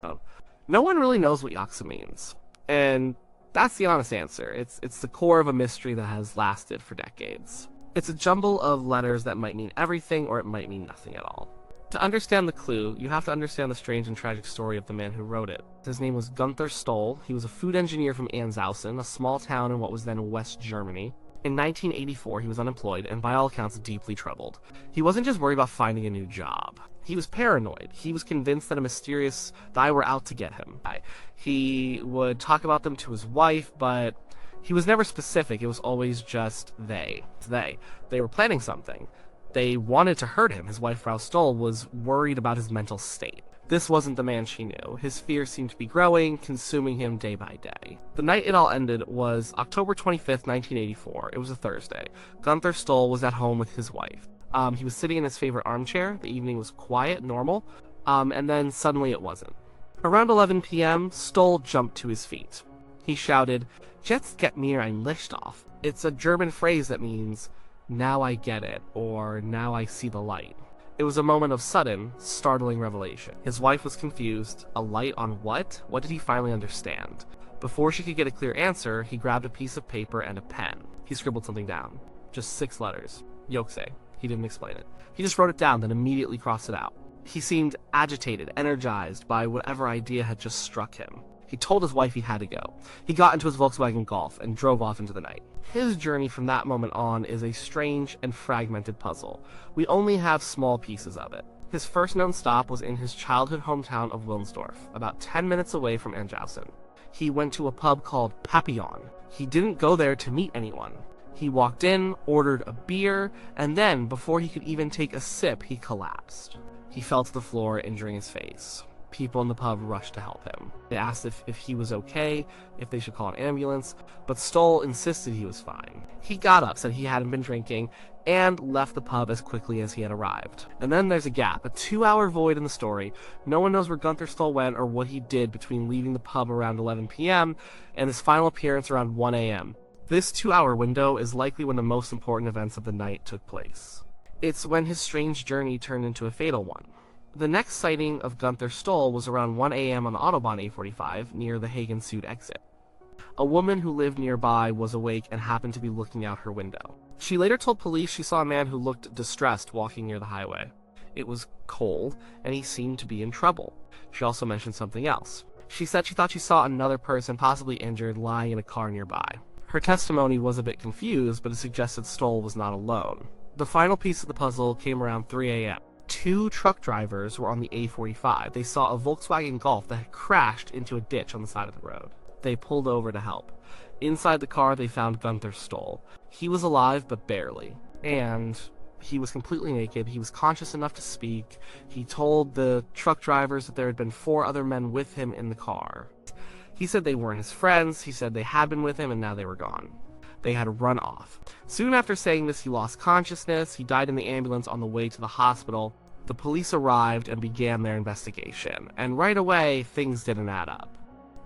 No one really knows what YOGTZE means, and that's the honest answer. It's the core of a mystery that has lasted for decades. It's a jumble of letters that might mean everything or it might mean nothing at all. To understand the clue, you have to understand the strange and tragic story of the man who wrote it. His name was Günther Stoll. He was a food engineer from Anshausen, a small town in what was then West Germany. In 1984, he was unemployed and by all accounts deeply troubled. He wasn't just worried about finding a new job. He was paranoid. He was convinced that a mysterious guy were out to get him. He would talk about them to his wife, but he was never specific. It was always just they. They were planning something. They wanted to hurt him. His wife, Frau Stoll, was worried about his mental state. This wasn't the man she knew. His fears seemed to be growing, consuming him day by day. The night it all ended was October 25th, 1984. It was a Thursday. Günther Stoll was at home with his wife. He was sitting in his favorite armchair. The evening was quiet, normal, and then suddenly it wasn't. Around 11 p.m., Stoll jumped to his feet. He shouted, "Jetzt get mir ein Licht auf." It's a German phrase that means, "Now I get it," or "Now I see the light." It was a moment of sudden, startling revelation. His wife was confused. A light on what? What did he finally understand? Before she could get a clear answer, he grabbed a piece of paper and a pen. He scribbled something down. Just 6 letters. YOGTZE. He didn't explain it. He just wrote it down, then immediately crossed it out. He seemed agitated, energized by whatever idea had just struck him. He told his wife he had to go. He got into his Volkswagen Golf and drove off into the night. His journey from that moment on is a strange and fragmented puzzle. We only have small pieces of it. His first known stop was in his childhood hometown of Wilnsdorf, about 10 minutes away from Anshausen. He went to a pub called Papillon. He didn't go there to meet anyone. He walked in, ordered a beer, and then, before he could even take a sip, he collapsed. He fell to the floor, injuring his face. People in the pub rushed to help him. They asked if he was okay, if they should call an ambulance, but Stoll insisted he was fine. He got up, said he hadn't been drinking, and left the pub as quickly as he had arrived. And then there's a gap, a 2-hour void in the story. No one knows where Günther Stoll went or what he did between leaving the pub around 11 p.m. and his final appearance around 1 a.m. This 2-hour window is likely when the most important events of the night took place. It's when his strange journey turned into a fatal one. The next sighting of Günther Stoll was around 1 a.m. on the Autobahn A45 near the Hagen Süd exit. A woman who lived nearby was awake and happened to be looking out her window. She later told police she saw a man who looked distressed walking near the highway. It was cold, and he seemed to be in trouble. She also mentioned something else. She said she thought she saw another person, possibly injured, lying in a car nearby. Her testimony was a bit confused, but it suggested Stoll was not alone. The final piece of the puzzle came around 3 a.m. 2 truck drivers were on the A45. They saw a Volkswagen Golf that had crashed into a ditch on the side of the road. They pulled over to help. Inside the car, they found Günther Stoll. He was alive, but barely. And he was completely naked. He was conscious enough to speak. He told the truck drivers that there had been 4 other men with him in the car. He said they weren't his friends. He said they had been with him and now they were gone. They had run off. Soon after saying this, he lost consciousness. He died in the ambulance on the way to the hospital. The police arrived and began their investigation, and right away, things didn't add up.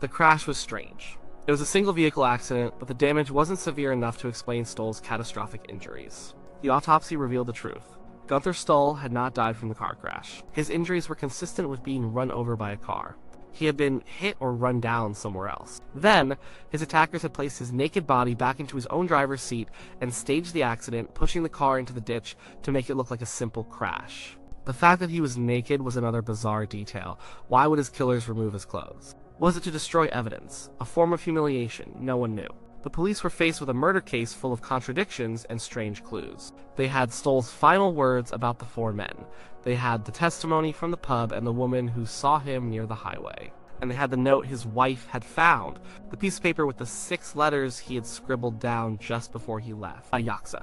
The crash was strange. It was a single vehicle accident, but the damage wasn't severe enough to explain Stoll's catastrophic injuries. The autopsy revealed the truth. Günther Stoll had not died from the car crash. His injuries were consistent with being run over by a car. He had been hit or run down somewhere else. Then, his attackers had placed his naked body back into his own driver's seat and staged the accident, pushing the car into the ditch to make it look like a simple crash. The fact that he was naked was another bizarre detail. Why would his killers remove his clothes? Was it to destroy evidence? A form of humiliation? No one knew. The police were faced with a murder case full of contradictions and strange clues. They had Stoll's final words about the 4 men. They had the testimony from the pub and the woman who saw him near the highway. And they had the note his wife had found, the piece of paper with the 6 letters he had scribbled down just before he left. YOGTZE.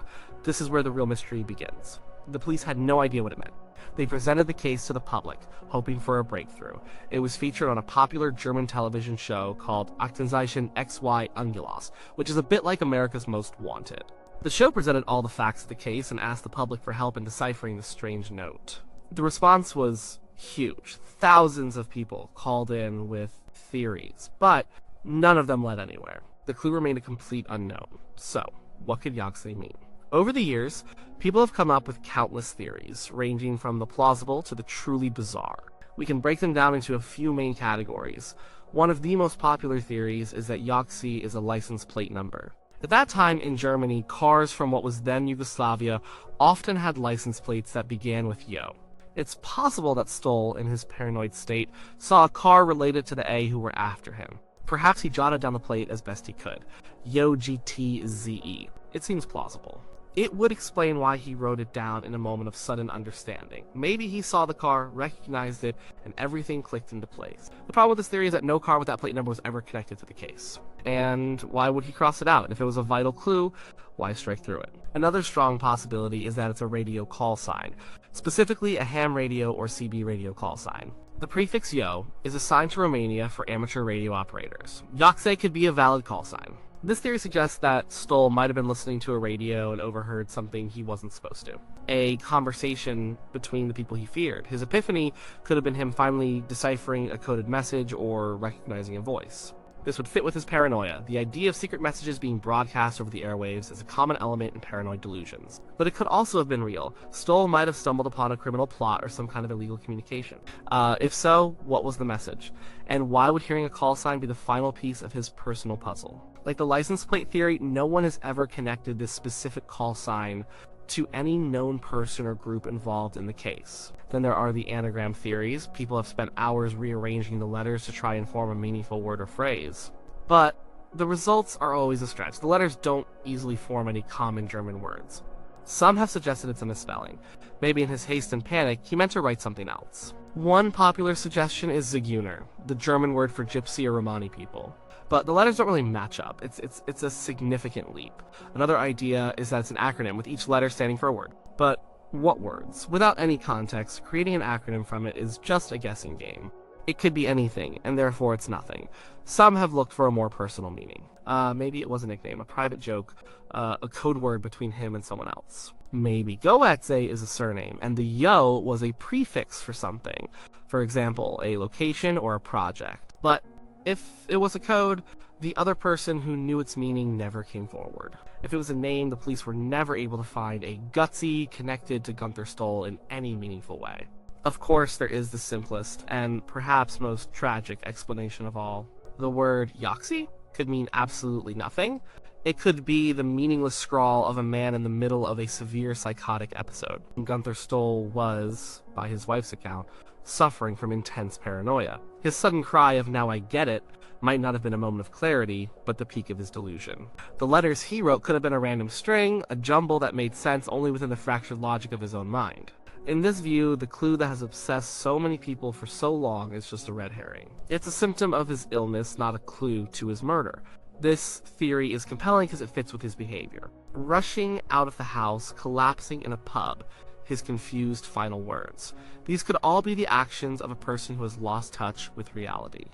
This is where the real mystery begins. The police had no idea what it meant. They presented the case to the public, hoping for a breakthrough. It was featured on a popular German television show called Aktenzeichen XY Ungelost, which is a bit like America's Most Wanted. The show presented all the facts of the case and asked the public for help in deciphering the strange note. The response was huge. Thousands of people called in with theories, but none of them led anywhere. The clue remained a complete unknown. So, what could YOGTZE mean? Over the years, people have come up with countless theories, ranging from the plausible to the truly bizarre. We can break them down into a few main categories. One of the most popular theories is that YOGTZE is a license plate number. At that time in Germany, cars from what was then Yugoslavia often had license plates that began with Yo. It's possible that Stoll, in his paranoid state, saw a car related to the A who were after him. Perhaps he jotted down the plate as best he could. YOGTZE. It seems plausible. It would explain why he wrote it down in a moment of sudden understanding. Maybe he saw the car, recognized it, and everything clicked into place. The problem with this theory is that no car with that plate number was ever connected to the case. And why would he cross it out? If it was a vital clue, why strike through it? Another strong possibility is that it's a radio call sign, specifically a ham radio or CB radio call sign. The prefix Yo is assigned to Romania for amateur radio operators. YOGTZE could be a valid call sign. This theory suggests that Stoll might have been listening to a radio and overheard something he wasn't supposed to. A conversation between the people he feared. His epiphany could have been him finally deciphering a coded message or recognizing a voice. This would fit with his paranoia. The idea of secret messages being broadcast over the airwaves is a common element in paranoid delusions. But it could also have been real. Stoll might have stumbled upon a criminal plot or some kind of illegal communication. If so, what was the message? And why would hearing a call sign be the final piece of his personal puzzle? Like the license plate theory, no one has ever connected this specific call sign to any known person or group involved in the case. Then there are the anagram theories. People have spent hours rearranging the letters to try and form a meaningful word or phrase. But the results are always a stretch. The letters don't easily form any common German words. Some have suggested it's a misspelling. Maybe in his haste and panic, he meant to write something else. One popular suggestion is Zigeuner, the German word for gypsy or Romani people. But the letters don't really match up. It's a significant leap. Another idea is that it's an acronym, with each letter standing for a word. But what words? Without any context, creating an acronym from it is just a guessing game. It could be anything, and therefore it's nothing. Some have looked for a more personal meaning. Maybe it was a nickname, a private joke, a code word between him and someone else. Maybe YOGTZE is a surname, and the Yo was a prefix for something. For example, a location or a project. But if it was a code, the other person who knew its meaning never came forward. If it was a name, the police were never able to find a YOGTZE connected to Günther Stoll in any meaningful way. Of course, there is the simplest, and perhaps most tragic explanation of all. The word YOGTZE could mean absolutely nothing. It could be the meaningless scrawl of a man in the middle of a severe psychotic episode. Günther Stoll was, by his wife's account, suffering from intense paranoia. His sudden cry of "now I get it" might not have been a moment of clarity, but the peak of his delusion. The letters he wrote could have been a random string, a jumble that made sense only within the fractured logic of his own mind. In this view, the clue that has obsessed so many people for so long is just a red herring. It's a symptom of his illness, not a clue to his murder. This theory is compelling because it fits with his behavior. Rushing out of the house, collapsing in a pub, his confused final words. These could all be the actions of a person who has lost touch with reality.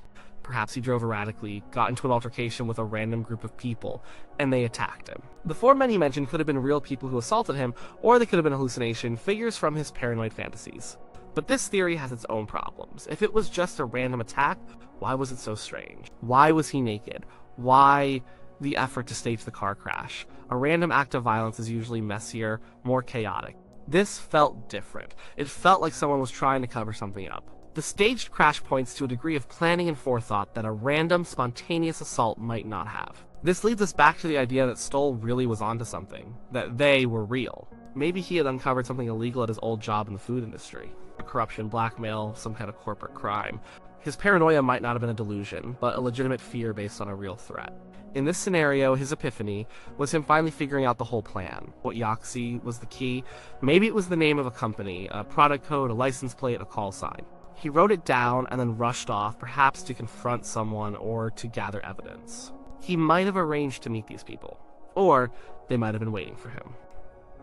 Perhaps he drove erratically, got into an altercation with a random group of people, and they attacked him. The four men he mentioned could have been real people who assaulted him, or they could have been hallucination, figures from his paranoid fantasies. But this theory has its own problems. If it was just a random attack, why was it so strange? Why was he naked? Why the effort to stage the car crash? A random act of violence is usually messier, more chaotic. This felt different. It felt like someone was trying to cover something up. The staged crash points to a degree of planning and forethought that a random, spontaneous assault might not have. This leads us back to the idea that Stoll really was onto something, that they were real. Maybe he had uncovered something illegal at his old job in the food industry. Corruption, blackmail, some kind of corporate crime. His paranoia might not have been a delusion, but a legitimate fear based on a real threat. In this scenario, his epiphany was him finally figuring out the whole plan. What YOGTZE was the key? Maybe it was the name of a company, a product code, a license plate, a call sign. He wrote it down and then rushed off, perhaps to confront someone or to gather evidence. He might have arranged to meet these people, or they might have been waiting for him.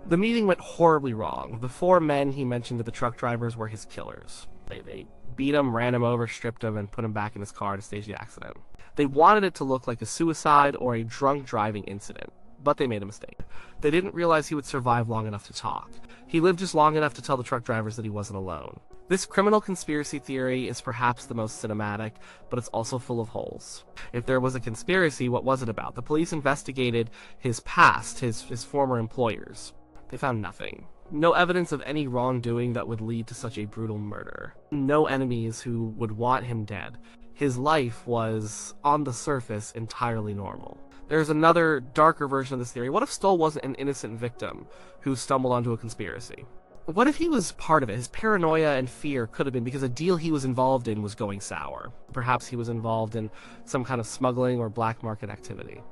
The meeting went horribly wrong. The four men he mentioned to the truck drivers were his killers. They beat him, ran him over, stripped him, and put him back in his car to stage the accident. They wanted it to look like a suicide or a drunk driving incident, but they made a mistake. They didn't realize he would survive long enough to talk. He lived just long enough to tell the truck drivers that he wasn't alone. This criminal conspiracy theory is perhaps the most cinematic, but it's also full of holes. If there was a conspiracy, what was it about? The police investigated his past, his former employers. They found nothing. No evidence of any wrongdoing that would lead to such a brutal murder. No enemies who would want him dead. His life was, on the surface, entirely normal. There's another, darker version of this theory. What if Stoll wasn't an innocent victim who stumbled onto a conspiracy? What if he was part of it? His paranoia and fear could have been because a deal he was involved in was going sour. Perhaps he was involved in some kind of smuggling or black market activity.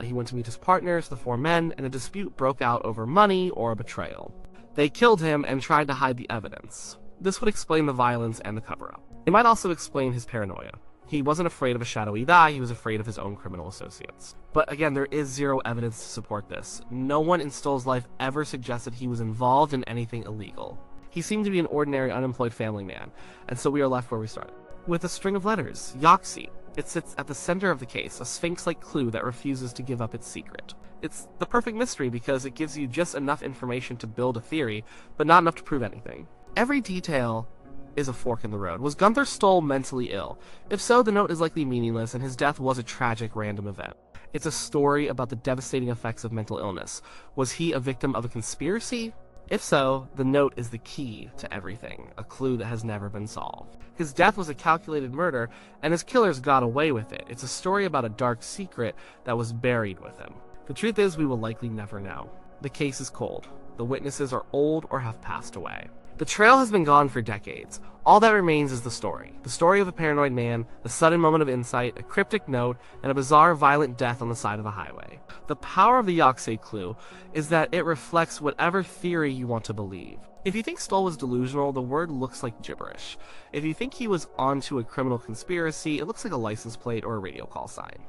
He went to meet his partners, the four men, and a dispute broke out over money or a betrayal. They killed him and tried to hide the evidence. This would explain the violence and the cover-up. It might also explain his paranoia. He wasn't afraid of a shadowy eye, he was afraid of his own criminal associates. But again, there is zero evidence to support this. No one in Stoll's life ever suggested he was involved in anything illegal. He seemed to be an ordinary, unemployed family man, and so we are left where we started. With a string of letters, YOGTZE. It sits at the center of the case, a sphinx-like clue that refuses to give up its secret. It's the perfect mystery because it gives you just enough information to build a theory, but not enough to prove anything. Every detail is a fork in the road. Was Günther Stoll mentally ill? If so, the note is likely meaningless, and his death was a tragic random event. It's a story about the devastating effects of mental illness. Was he a victim of a conspiracy? If so, the note is the key to everything, a clue that has never been solved. His death was a calculated murder, and his killers got away with it. It's a story about a dark secret that was buried with him. The truth is, we will likely never know. The case is cold. The witnesses are old or have passed away. The trail has been gone for decades. All that remains is the story. The story of a paranoid man, a sudden moment of insight, a cryptic note, and a bizarre, violent death on the side of a highway. The power of the YOGTZE clue is that it reflects whatever theory you want to believe. If you think Stoll was delusional, the word looks like gibberish. If you think he was onto a criminal conspiracy, it looks like a license plate or a radio call sign.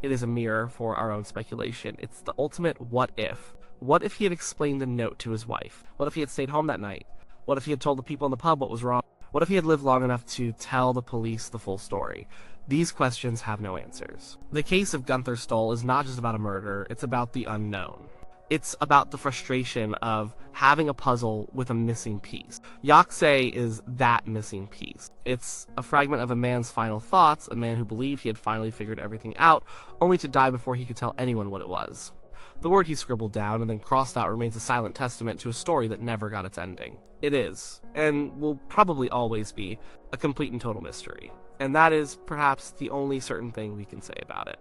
It is a mirror for our own speculation. It's the ultimate what if. What if he had explained the note to his wife? What if he had stayed home that night? What if he had told the people in the pub what was wrong? What if he had lived long enough to tell the police the full story? These questions have no answers. The case of Günther Stoll is not just about a murder, it's about the unknown. It's about the frustration of having a puzzle with a missing piece. YOGTZE is that missing piece. It's a fragment of a man's final thoughts, a man who believed he had finally figured everything out, only to die before he could tell anyone what it was. The word he scribbled down and then crossed out remains a silent testament to a story that never got its ending. It is, and will probably always be, a complete and total mystery. And that is perhaps the only certain thing we can say about it.